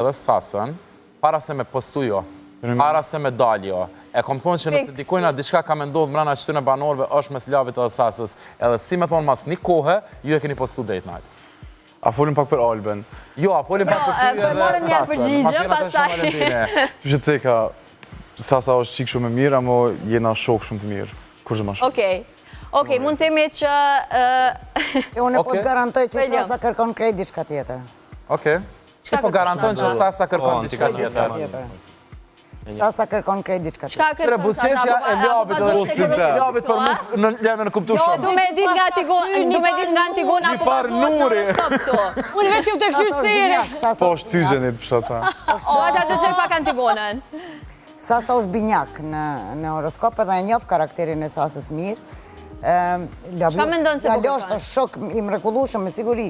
edhe sasën, para se me postu jo, para se me dal jo. E kom thonë që nëse dikujna diçka ka me ndodhë mrena qëtyre banorëve është mes Labit edhe Sasës, edhe si me thonë mas një kohë, ju e keni postu date night. A folim pak për Albën. Jo, a folim pak për ty edhe Sasën. Që që ceka, Sasa është qikë shumë e mirë, amo jena shokë shumë të mirë. Kur që ma shumë. Okej, mund të themi që... Unë po të garantoj që Sasa kërkon krejt diçka tjetër. Okej. Ti po garanton që Sasa kërkon diçka tjetër. Sasa kërkon krejt diçka tjetër. Qka kërkon Sasa? E Labit për mu në leme në kuptu shumë. Jo, du me dit nga Antigona apo pasot në horoskop këto. Unë veç ju të këshyrë sire. Po është ty gjenit për shata. Do ata të qoj pak Antigonën. Sasa është binjak në horoskop edhe e njof karakterin e Sasës mirë. Shka me ndonë se po Lalo është shok i mrekullueshëm me siguri.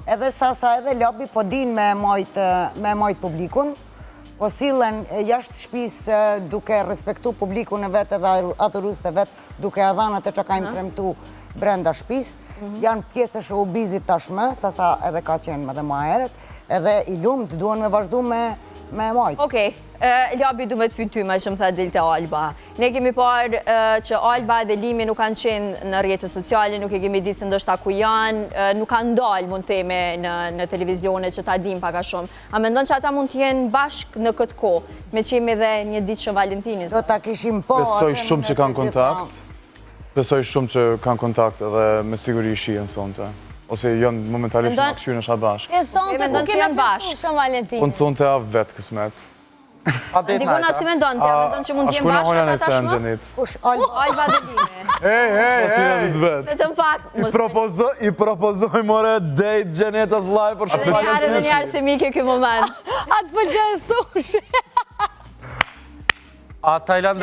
Edhe Sasa edhe Labi po din me mojt publikun, po sillen jashtë shtëpisë duke respektu publikun e vetë edhe adhuruesit e vetë, duke adhanat e që ka im premtu brenda shtëpisë. Janë pjesë e showbizit tashmë, Sasa edhe ka qenë më dhe ma herët, edhe i lumt duhen me vazhdu me mojt. Okej, Labi du me të pyty me që më tha dilte Alba. Ne kemi parë që Alba dhe Limi nuk kanë qenë në rjetët sociale, nuk e kemi ditë se ndoshta ku janë, nuk kanë dalë mund theme në televizione që ta dim paka shumë. A mendon që ata mund t'jenë bashkë në këtë ko, me që jemi dhe një ditë që Valentinis? Do t'a kishim po... Besoj shumë që kanë kontakt. Besoj shumë që kanë kontakt edhe me siguri shien sonte. Ose janë momentalisht në aksion është bashkë. E sonte ku kemi bashkë shumë Valentinis? Po në sonte a vetë kësmet. Antigona si mendon t'ja, mendon që mund t'jem bashkë ata tashmë? Kush, Alba dhe Limi. I propozoj more date Gjenetas live për shumë. Edhe njarë se mi ke këj moment. Atë përgjën sushi. A Tajlandet.